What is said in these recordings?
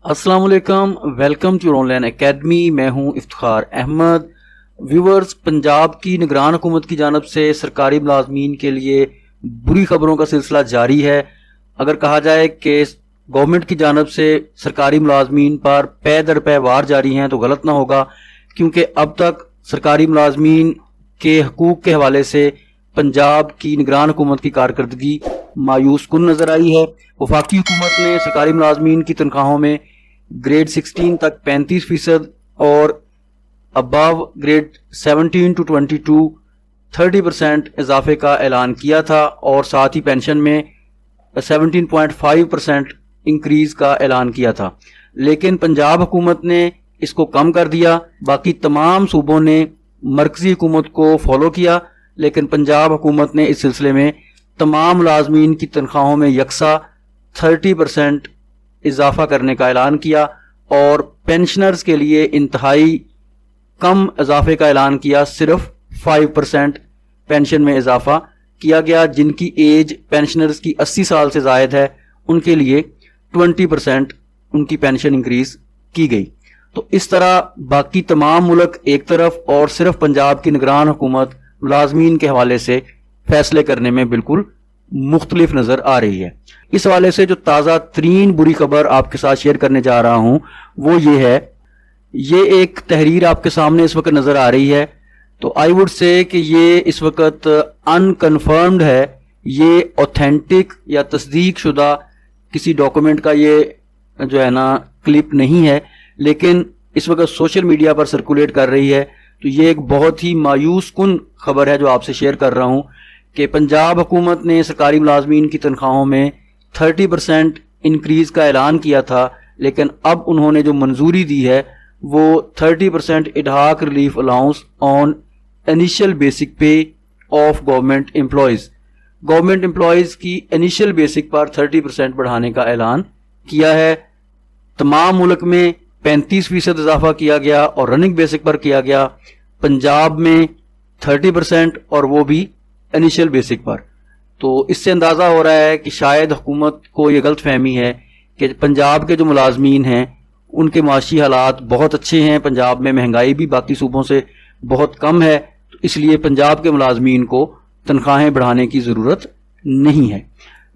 अस्सलाम वालेकुम, welcome to online academy. मैं हूं इफ्तिखार अहमद। व्यूवर्स, पंजाब की निगरान हुकूमत की जानब से सरकारी मुलाजमीन के लिए बुरी खबरों का सिलसिला जारी है। अगर कहा जाए कि गवर्नमेंट की जानब से सरकारी मुलाजमीन पर पै दर पै वार जारी हैं तो गलत ना होगा, क्योंकि अब तक सरकारी मुलाजमीन के हकूक के हवाले से पंजाब की निगरान हुकूमत की कारकर्दगी मायूस कुन नजर आई है। वफाकी हुकूमत ने सरकारी मुलाजमीन की तनख्वाहों में ग्रेड 16 तक 35% और अबव ग्रेड 17 to 22 30% इजाफे का ऐलान किया था और साथ ही पेंशन में 17.5% इंक्रीज का ऐलान किया था, लेकिन पंजाब हुकूमत ने इसको कम कर दिया। बाकी तमाम सूबों ने मरकजी हुकूमत को फॉलो किया, लेकिन पंजाब हुकूमत ने इस सिलसिले में तमाम मुलाजमीन की तनख्वाहों में यकसा 30% इजाफा करने का ऐलान किया और पेंशनर्स के लिए इंतहाई कम इजाफे का ऐलान किया। सिर्फ 5% पेंशन में इजाफा किया गया। जिनकी एज पेंशनर्स की 80 साल से ज़ायद है उनके लिए 20% उनकी पेंशन इंक्रीज की गई। तो इस तरह बाकी तमाम मुल्क एक तरफ और सिर्फ पंजाब की निगरान हुकूमत मुलाजमीन के हवाले से फैसले करने में बिल्कुल मुख्तलिफ नजर आ रही है। इस हवाले से जो ताज़ा तरीन बुरी खबर आपके साथ शेयर करने जा रहा हूं वो ये है। ये एक तहरीर आपके सामने इस वक्त नजर आ रही है, तो आई वुड से कि ये इस वक्त अनकन्फर्म्ड है, ये ऑथेंटिक या तस्दीक शुदा किसी डॉक्यूमेंट का ये जो है ना क्लिप नहीं है, लेकिन इस वक्त सोशल मीडिया पर सर्कुलेट कर रही है। तो ये एक बहुत ही मायूस कुन खबर है जो आपसे शेयर कर रहा हूं कि पंजाब हुकूमत ने सरकारी मुलाजमीन की तनख्वाहों में 30% इंक्रीज का ऐलान किया था, लेकिन अब उन्होंने जो मंजूरी दी है वो 30% ad hoc relief allowance on initial basic pay of government employees. Government employees की इनिशियल बेसिक पर 30% बढ़ाने का ऐलान किया है। तमाम मुल्क में 35% इजाफा किया गया और रनिंग बेसिक पर किया गया। पंजाब में 30% और वो भी इनिशियल बेसिक पर। तो इससे अंदाज़ा हो रहा है कि शायद हुकूमत को ये गलत फहमी है कि पंजाब के जो मुलाजमीन हैं उनके माशी हालात बहुत अच्छे हैं। पंजाब में महंगाई भी बाकी सूबों से बहुत कम है, तो इसलिए पंजाब के मुलाजमीन को तनख्वाहें बढ़ाने की ज़रूरत नहीं है।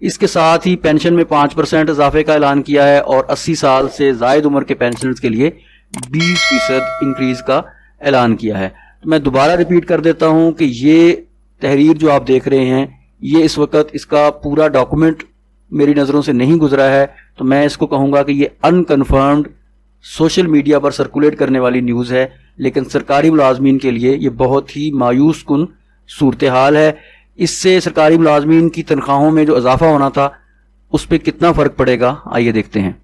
इसके साथ ही पेंशन में 5% इजाफे का ऐलान किया है और 80 साल से ज़ायद उम्र के पेंशनर्स के लिए 20% इंक्रीज का ऐलान किया है। तो मैं दोबारा रिपीट कर देता हूं कि ये तहरीर जो आप देख रहे हैं ये इस वक्त इसका पूरा डॉक्यूमेंट मेरी नज़रों से नहीं गुजरा है, तो मैं इसको कहूँगा कि ये अनकन्फर्म्ड सोशल मीडिया पर सर्कुलेट करने वाली न्यूज़ है, लेकिन सरकारी मुलाजमीन के लिए ये बहुत ही मायूस कुन सूरत हाल है। इससे सरकारी मुलाजमीन की तनख्वाहों में जो इजाफा होना था उस पर कितना फ़र्क पड़ेगा, आइए देखते हैं।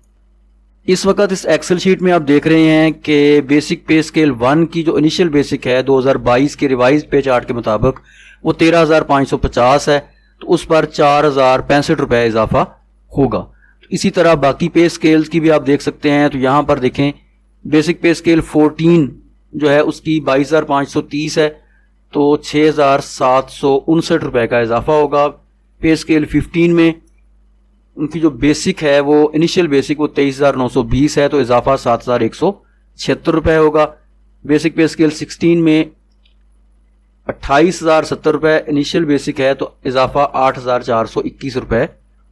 इस वक्त इस एक्सेल शीट में आप देख रहे हैं कि बेसिक पे स्केल 1 की जो इनिशियल बेसिक है 2022 के रिवाइज पे चार्ट के मुताबिक वो 13,550 है, तो उस पर 4,065 रुपये इजाफा होगा। इसी तरह बाकी पे स्केल्स की भी आप देख सकते हैं। तो यहाँ पर देखें बेसिक पे स्केल 14 जो है उसकी 22,530 है, तो 6,759 रुपये का इजाफा होगा। पे स्केल 15 में उनकी जो बेसिक है वो इनिशियल बेसिक वो 23,920 है, तो इजाफा 7,176 रुपये होगा। बेसिक पे स्केल 16 में 28,070 रुपये इनिशियल बेसिक है, तो इजाफा 8,421 रुपये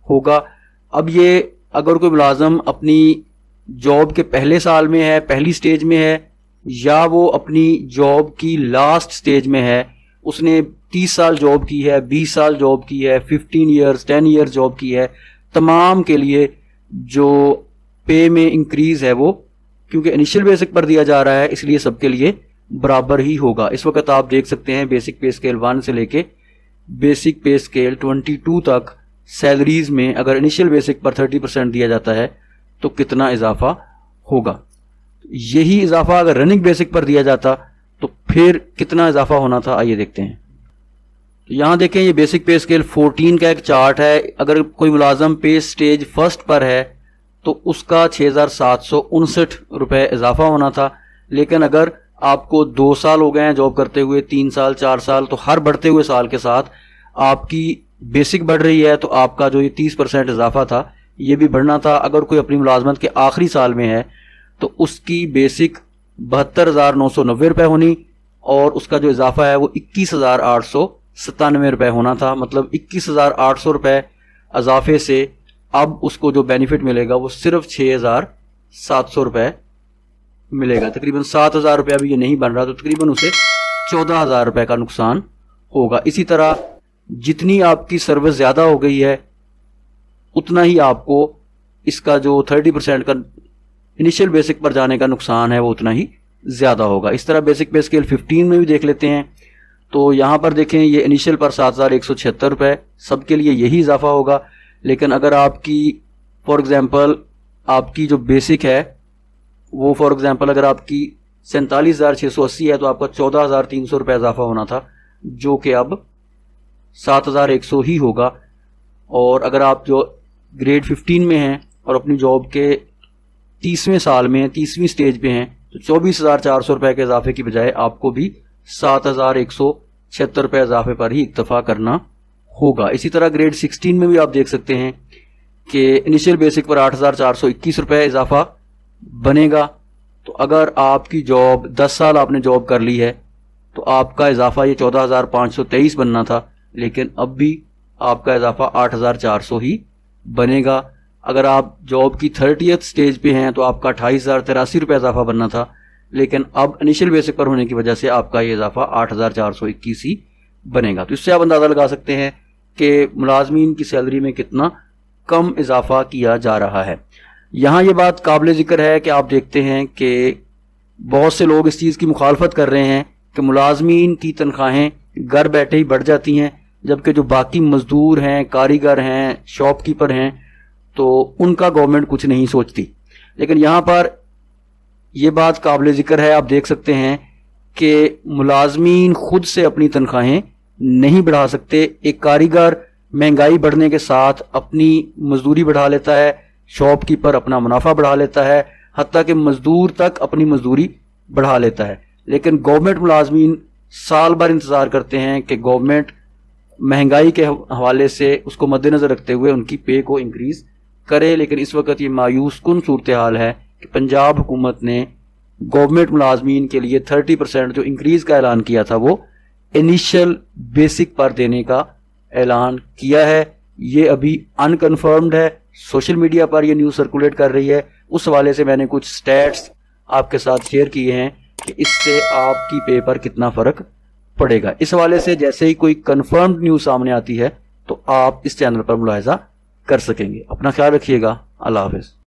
होगा। अब ये अगर कोई मुलाजम अपनी जॉब के पहले साल में है, पहली स्टेज में है, या वो अपनी जॉब की लास्ट स्टेज में है, उसने 30 साल जॉब की है, 20 साल जॉब की है, 15 ईयर्स 10 ईयर्स जॉब की है, तमाम के लिए जो पे में इंक्रीज है वो क्योंकि इनिशियल बेसिक पर दिया जा रहा है इसलिए सबके लिए बराबर ही होगा। इस वक्त आप देख सकते हैं बेसिक पे स्केल 1 से लेके बेसिक पे स्केल 22 तक सैलरीज में अगर इनिशियल बेसिक पर 30% दिया जाता है तो कितना इजाफा होगा। यही इजाफा अगर रनिंग बेसिक पर दिया जाता तो फिर कितना इजाफा होना था, आइए देखते हैं। तो यहाँ देखें ये बेसिक पे स्केल 14 का एक चार्ट है। अगर कोई मुलाजम पे स्टेज फर्स्ट पर है तो उसका 6,759 रुपये इजाफा होना था, लेकिन अगर आपको 2 साल हो गए हैं जॉब करते हुए, 3 साल 4 साल, तो हर बढ़ते हुए साल के साथ आपकी बेसिक बढ़ रही है, तो आपका जो ये 30% इजाफा था ये भी बढ़ना था। अगर कोई अपनी मुलाजमत के आखिरी साल में है तो उसकी बेसिक 72,990 रुपये होनी और उसका जो इजाफा है वो 21,897 रुपये होना था। मतलब 21,800 रुपये इजाफे से अब उसको जो बेनिफिट मिलेगा वो सिर्फ 6,700 रुपये मिलेगा। तकरीबन 7,000 रुपया भी ये नहीं बन रहा, तो तकरीबन उसे 14,000 रुपये का नुकसान होगा। इसी तरह जितनी आपकी सर्विस ज़्यादा हो गई है उतना ही आपको इसका जो 30% का इनिशियल बेसिक पर जाने का नुकसान है वो उतना ही ज़्यादा होगा। इस तरह बेसिक पे स्केल 15 में भी देख लेते हैं। तो यहाँ पर देखें, ये इनिशियल पर 7,176 रुपये, सबके लिए यही इजाफा होगा। लेकिन अगर आपकी फॉर एग्ज़ाम्पल आपकी जो बेसिक है वो फॉर एग्ज़ाम्पल अगर आपकी 47,680 है तो आपका 14,300 रुपये इजाफा होना था, जो कि अब 7,100 ही होगा। और अगर आप जो ग्रेड 15 में हैं और अपनी जॉब के 30वें साल में, 30वीं स्टेज पे हैं, तो 24,400 रुपये के इजाफे की बजाय आपको भी 7,176 रुपये इजाफे पर ही इक्तफा करना होगा। इसी तरह ग्रेड 16 में भी आप देख सकते हैं कि इनिशियल बेसिक पर 8,421 रुपये इजाफा बनेगा। तो अगर आपकी जॉब 10 साल आपने जॉब कर ली है तो आपका इजाफा ये 14,523 बनना था, लेकिन अब भी आपका इजाफा 8,400 ही बनेगा। अगर आप जॉब की 30th स्टेज पे हैं तो आपका 28,083 रुपये इजाफा बनना था, लेकिन अब इनिशियल बेसिक पर होने की वजह से आपका ये इजाफा 8,421 ही बनेगा। तो इससे आप अंदाज़ा लगा सकते हैं कि मुलाजमीन की सैलरी में कितना कम इजाफा किया जा रहा है। यहाँ ये बात काबिल ज़िक्र है कि आप देखते हैं कि बहुत से लोग इस चीज़ की मुखालफत कर रहे हैं कि मुलाजमीन की तनख्वाहें घर बैठे ही बढ़ जाती हैं, जबकि जो बाकी मजदूर हैं, कारीगर हैं, शॉपकीपर हैं, तो उनका गवर्नमेंट कुछ नहीं सोचती। लेकिन यहाँ पर यह बात काबिल ज़िक्र है, आप देख सकते हैं कि मुलाजमीन खुद से अपनी तनख्वाहें नहीं बढ़ा सकते। एक कारीगर महंगाई बढ़ने के साथ अपनी मजदूरी बढ़ा लेता है, शॉपकीपर अपना मुनाफा बढ़ा लेता है, हत्ता कि मजदूर तक अपनी मजदूरी बढ़ा लेता है। लेकिन गवर्नमेंट मुलाजमीन साल भर इंतज़ार करते हैं कि गवर्नमेंट महंगाई के हवाले से उसको मद्देनज़र रखते हुए उनकी पे को इंक्रीज़ करे। लेकिन इस वक्त ये मायूस कुन सूरत हाल है कि पंजाब हुकूमत ने गवर्नमेंट मुलाजमीन के लिए 30% जो इंक्रीज़ का ऐलान किया था वो इनिशियल बेसिक पर देने का ऐलान किया है। ये अभी अनकन्फर्म्ड है, सोशल मीडिया पर ये न्यूज़ सर्कुलेट कर रही है। उस हवाले से मैंने कुछ स्टैट्स आपके साथ शेयर किए हैं कि इससे आपकी पे पर कितना फ़र्क पड़ेगा। इस हवाले से जैसे ही कोई कंफर्म्ड न्यूज़ सामने आती है तो आप इस चैनल पर मुलाहिजा कर सकेंगे। अपना ख्याल रखिएगा। अल्लाह हाफ़िज़।